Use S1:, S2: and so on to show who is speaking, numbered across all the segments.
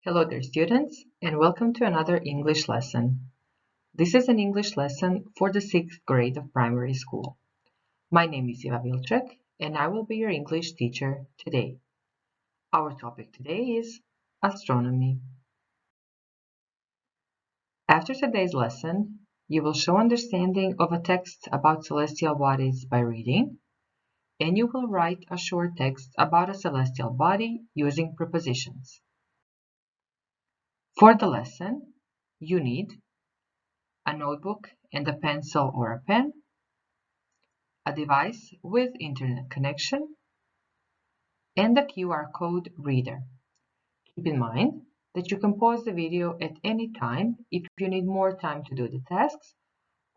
S1: Hello there, students, and welcome to another English lesson. This is an English lesson for the 6th grade of primary school. My name is Iva Vilček, and I will be your English teacher today. Our topic today is astronomy. After today's lesson, you will show understanding of a text about celestial bodies by reading, and you will write a short text about a celestial body using prepositions. For the lesson, you need a notebook and a pencil or a pen, a device with internet connection, and a QR code reader. Keep in mind that you can pause the video at any time if you need more time to do the tasks,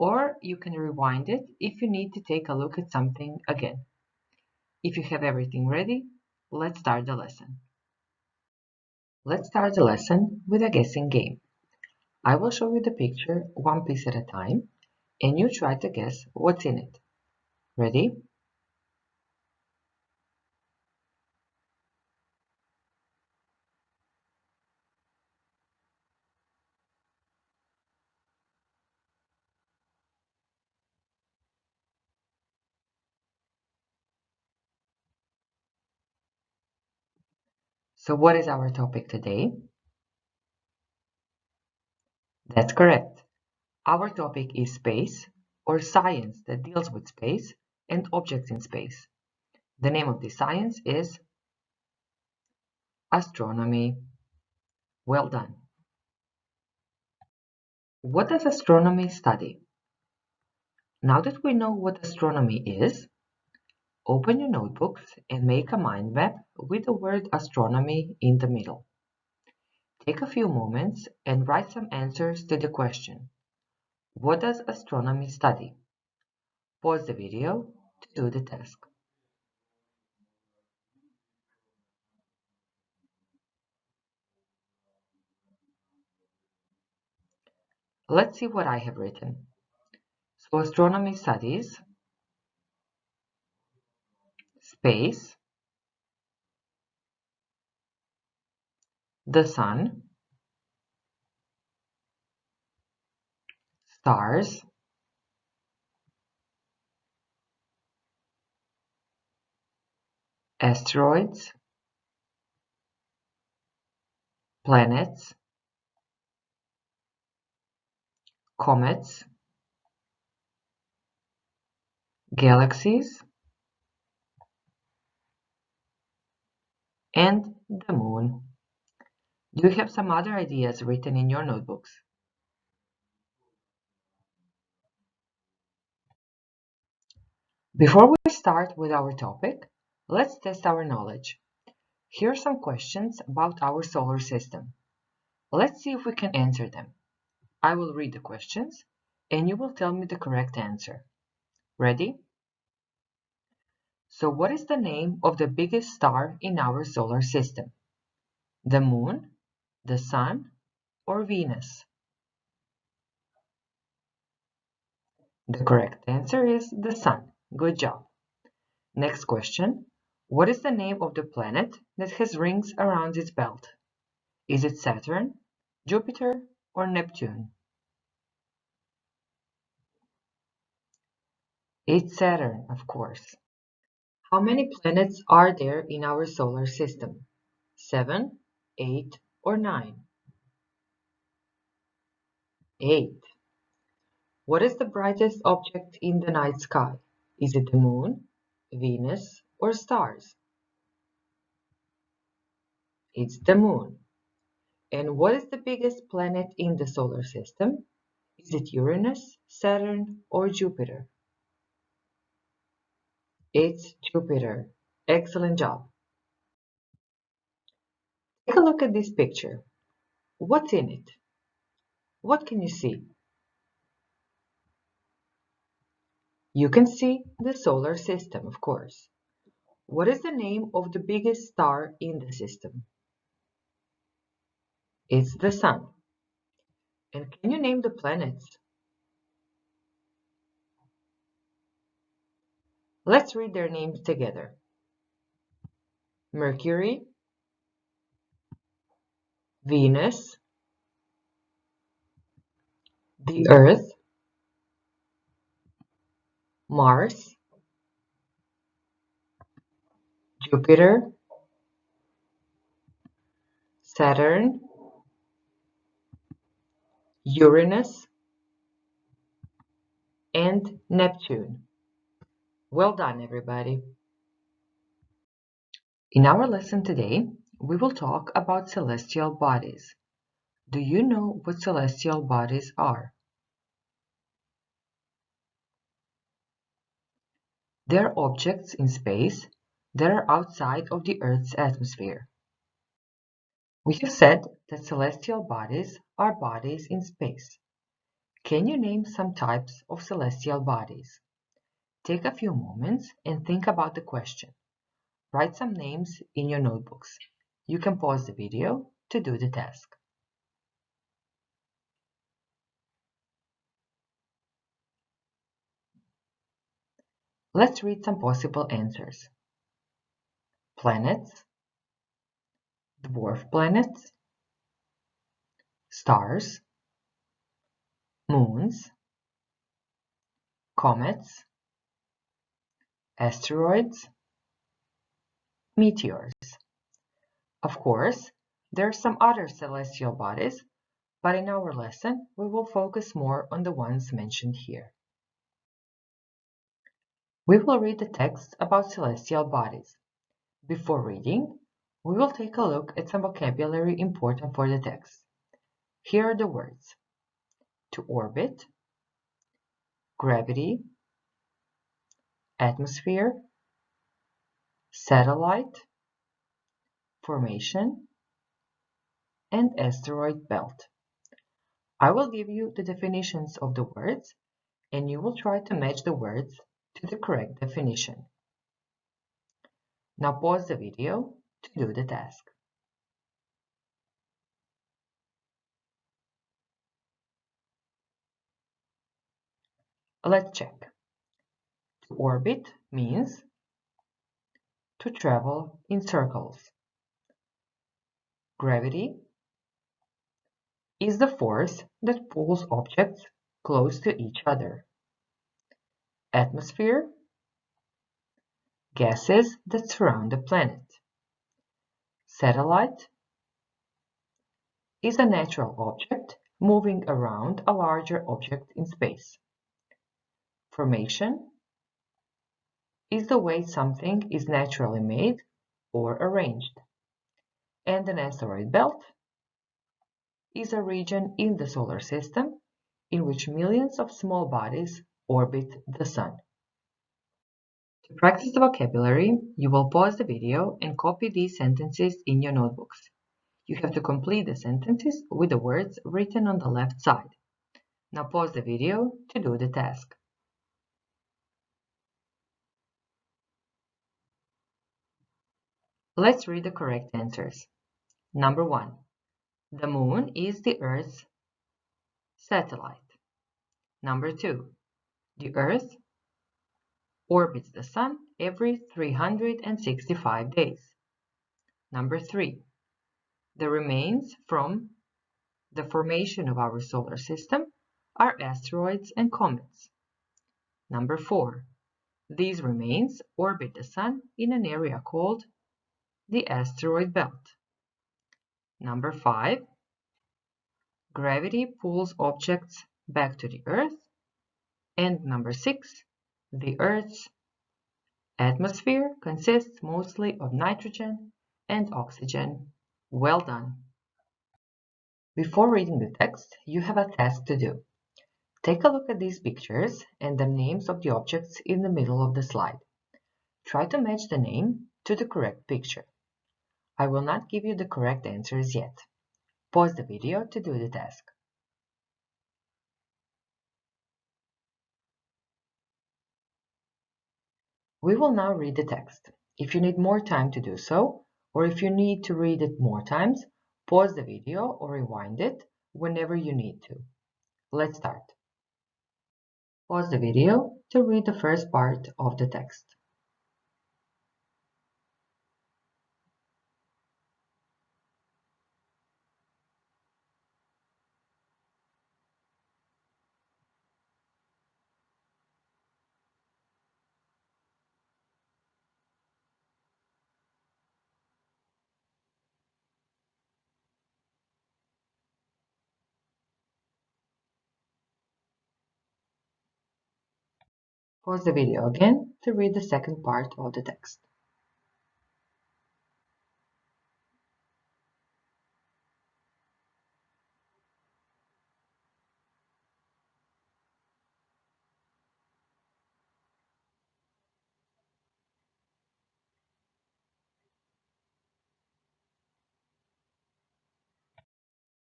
S1: or you can rewind it if you need to take a look at something again. If you have everything ready, let's start the lesson. Let's start the lesson with a guessing game. I will show you the picture one piece at a time, and you try to guess what's in it. Ready? So what is our topic today? That's correct. Our topic is space, or science that deals with space and objects in space. The name of this science is astronomy. Well done. What does astronomy study? Now that we know what astronomy is, open your notebooks and make a mind map with the word astronomy in the middle. Take a few moments and write some answers to the question, what does astronomy study? Pause the video to do the task. Let's see what I have written. So astronomy studies space, the sun, stars, asteroids, planets, comets, galaxies, and the moon. Do you have some other ideas written in your notebooks? Before we start with our topic, let's test our knowledge. Here are some questions about our solar system. Let's see if we can answer them. I will read the questions, and you will tell me the correct answer. Ready? So what is the name of the biggest star in our solar system? The moon, the sun, or Venus? The correct answer is the sun. Good job. Next question. What is the name of the planet that has rings around its belt? Is it Saturn, Jupiter, or Neptune? It's Saturn, of course. How many planets are there in our solar system? 7, 8, or 9? 8. What is the brightest object in the night sky? Is it the moon, Venus, or stars? It's the moon. And what is the biggest planet in the solar system? Is it Uranus, Saturn, or Jupiter? It's Jupiter. Excellent job. Take a look at this picture. What's in it? What can you see? You can see the solar system, of course. What is the name of the biggest star in the system? It's the sun. And can you name the planets? Let's read their names together. Mercury, Venus, the Earth, Mars, Jupiter, Saturn, Uranus, and Neptune. Well done, everybody. In our lesson today, we will talk about celestial bodies. Do you know what celestial bodies are? They are objects in space that are outside of the Earth's atmosphere. We have said that celestial bodies are bodies in space. Can you name some types of celestial bodies? Take a few moments and think about the question. Write some names in your notebooks. You can pause the video to do the task. Let's read some possible answers. Planets, dwarf planets, stars, moons, comets, asteroids, meteors. Of course, there are some other celestial bodies, but in our lesson, we will focus more on the ones mentioned here. We will read the text about celestial bodies. Before reading, we will take a look at some vocabulary important for the text. Here are the words: to orbit, gravity, atmosphere, satellite, formation, and asteroid belt. I will give you the definitions of the words, and you will try to match the words to the correct definition. Now pause the video to do the task. Let's check. To orbit means to travel in circles. Gravity is the force that pulls objects close to each other. Atmosphere, gases that surround the planet. Satellite is a natural object moving around a larger object in space. Formation is the way something is naturally made or arranged. And an asteroid belt is a region in the solar system in which millions of small bodies orbit the Sun. To practice the vocabulary, you will pause the video and copy these sentences in your notebooks. You have to complete the sentences with the words written on the left side. Now pause the video to do the task. Let's read the correct answers. Number 1. The Moon is the Earth's satellite. Number 2. The Earth orbits the Sun every 365 days. Number 3. The remains from the formation of our solar system are asteroids and comets. Number 4. These remains orbit the Sun in an area called the asteroid belt. Number 5. Gravity pulls objects back to the Earth. And number 6. The Earth's atmosphere consists mostly of nitrogen and oxygen. Well done! Before reading the text, you have a task to do. Take a look at these pictures and the names of the objects in the middle of the slide. Try to match the name to the correct picture. I will not give you the correct answers yet. Pause the video to do the task. We will now read the text. If you need more time to do so, or if you need to read it more times, pause the video or rewind it whenever you need to. Let's start. Pause the video to read the first part of the text. Pause the video again to read the second part of the text.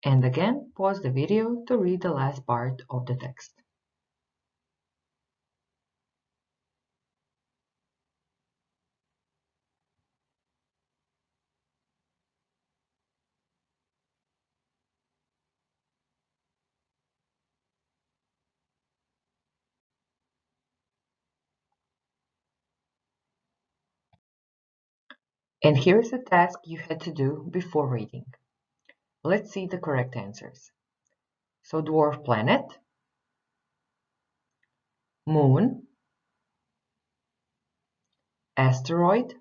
S1: And again, pause the video to read the last part of the text. And here's a task you had to do before reading. Let's see the correct answers. So dwarf planet, moon, asteroid,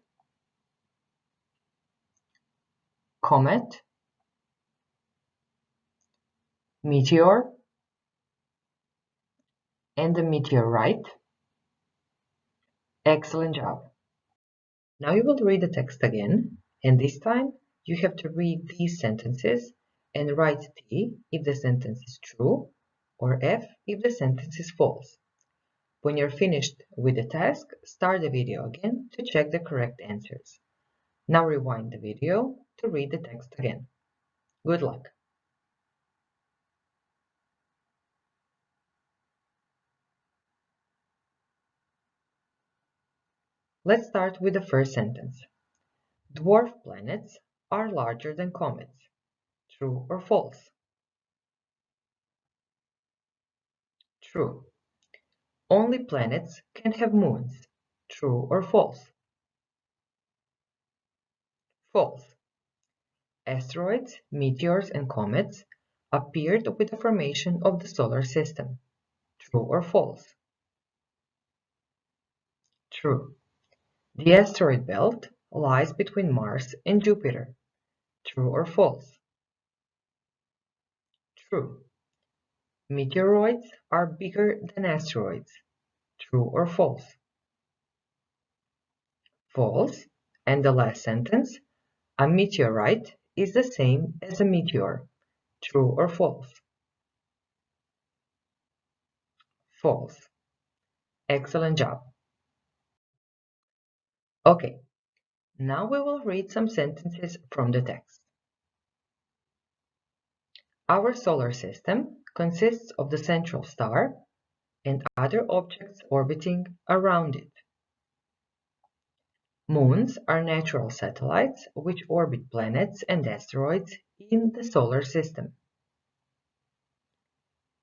S1: comet, meteor, and the meteorite. Excellent job. Now you will read the text again, and this time you have to read these sentences and write T if the sentence is true or F if the sentence is false. When you're finished with the task, start the video again to check the correct answers. Now rewind the video to read the text again. Good luck! Let's start with the first sentence. Dwarf planets are larger than comets. True or false? True. Only planets can have moons. True or false? False. Asteroids, meteors, and comets appeared with the formation of the solar system. True or false? True. The asteroid belt lies between Mars and Jupiter. True or false? True. Meteoroids are bigger than asteroids. True or false? False. And the last sentence, a meteorite is the same as a meteor. True or false? False. Excellent job. Okay, now we will read some sentences from the text. Our solar system consists of the central star and other objects orbiting around it. Moons are natural satellites which orbit planets and asteroids in the solar system.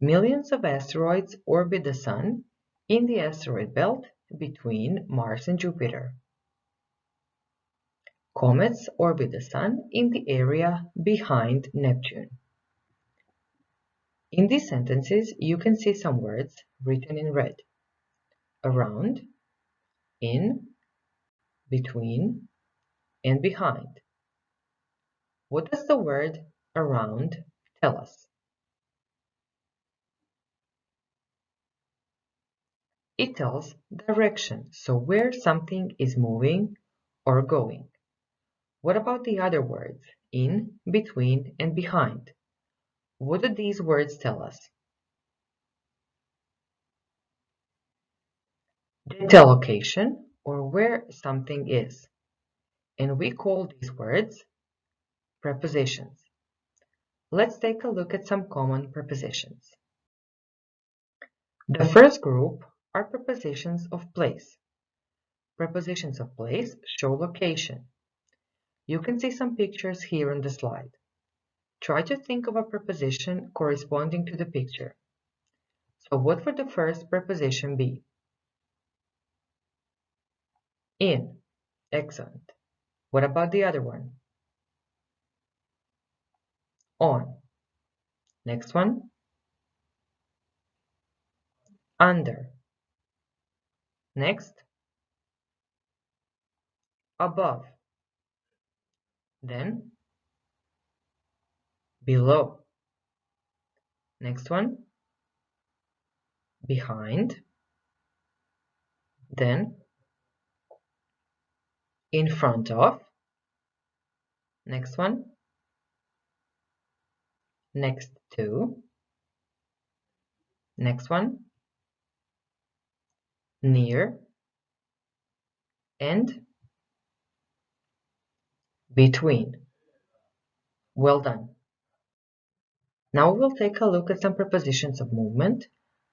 S1: Millions of asteroids orbit the Sun in the asteroid belt between Mars and Jupiter. Comets orbit the Sun in the area behind Neptune. In these sentences, you can see some words written in red. Around, in, between, and behind. What does the word around tell us? It tells direction, so where something is moving or going. What about the other words, in, between, and behind? What do these words tell us? They tell location or where something is. And we call these words prepositions. Let's take a look at some common prepositions. The first group are prepositions of place. Prepositions of place show location. You can see some pictures here on the slide. Try to think of a preposition corresponding to the picture. So what would the first preposition be? In. Excellent. What about the other one? On. Next one. Under. Next. Above. Then. Below. Next one. Behind. then in front of, next one, next to, next one, near, and between. Well done. Now we'll take a look at some prepositions of movement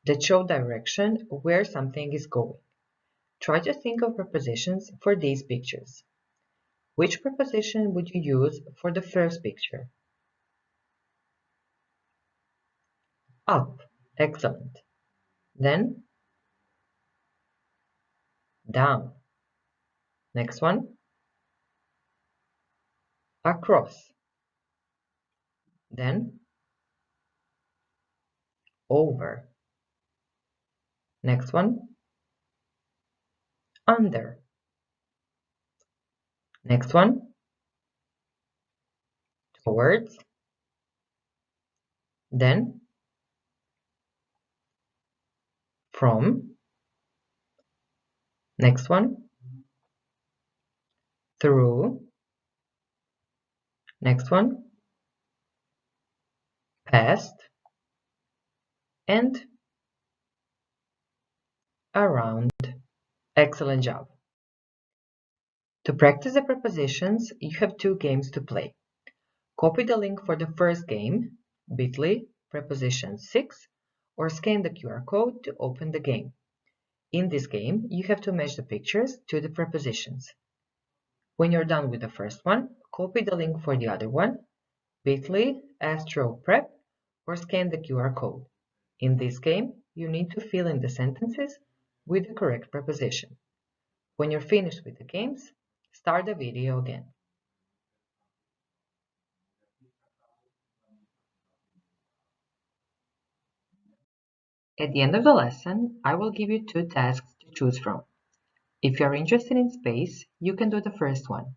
S1: that show direction where something is going. Try to think of prepositions for these pictures. Which preposition would you use for the first picture? Up. Excellent. Then down. Next one. Across. Then over. Next one. Under. Next one. Towards. Then from. Next one. Through. Next one. Past. And around. Excellent job. To practice the prepositions, you have two games to play. Copy the link for the first game, bit.ly, preposition 6, or scan the QR code to open the game. In this game, you have to match the pictures to the prepositions. When you're done with the first one, copy the link for the other one, bit.ly, astroprep, or scan the QR code. In this game, you need to fill in the sentences with the correct preposition. When you're finished with the games, start the video again. At the end of the lesson, I will give you two tasks to choose from. If you are interested in space, you can do the first one.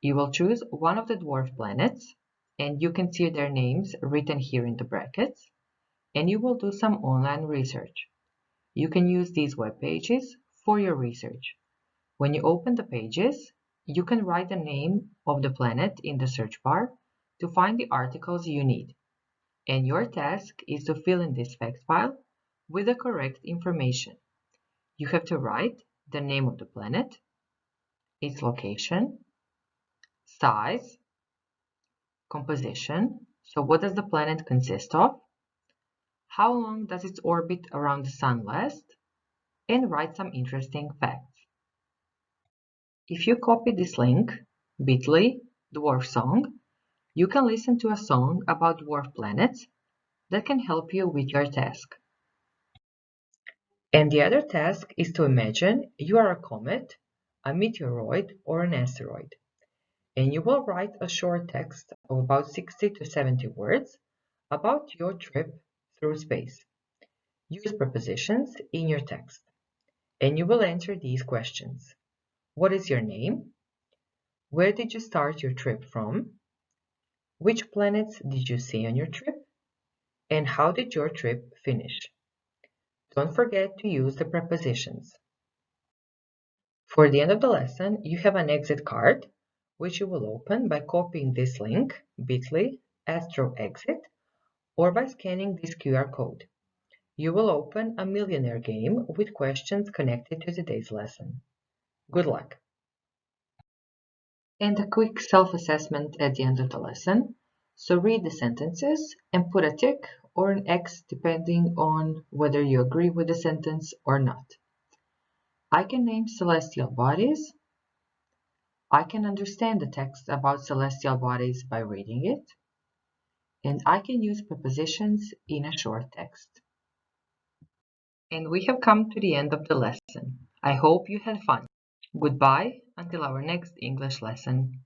S1: You will choose one of the dwarf planets, and you can see their names written here in the brackets, and you will do some online research. You can use these web pages for your research. When you open the pages, you can write the name of the planet in the search bar to find the articles you need. And your task is to fill in this fact file with the correct information. You have to write the name of the planet, its location, size, composition, so what does the planet consist of, how long does its orbit around the sun last, and write some interesting facts. If you copy this link, bit.ly dwarf song, you can listen to a song about dwarf planets that can help you with your task. And the other task is to imagine you are a comet, a meteoroid, or an asteroid. And you will write a short text of about 60 to 70 words about your trip through space. Use prepositions in your text. And you will answer these questions. What is your name? Where did you start your trip from? Which planets did you see on your trip? And how did your trip finish? Don't forget to use the prepositions. For the end of the lesson, you have an exit card, which you will open by copying this link, bit.ly, astroexit, or by scanning this QR code. You will open a millionaire game with questions connected to today's lesson. Good luck! And a quick self-assessment at the end of the lesson. So read the sentences and put a tick or an X depending on whether you agree with the sentence or not. I can name celestial bodies. I can understand the text about celestial bodies by reading it. And I can use prepositions in a short text. And we have come to the end of the lesson. I hope you had fun. Goodbye until our next English lesson.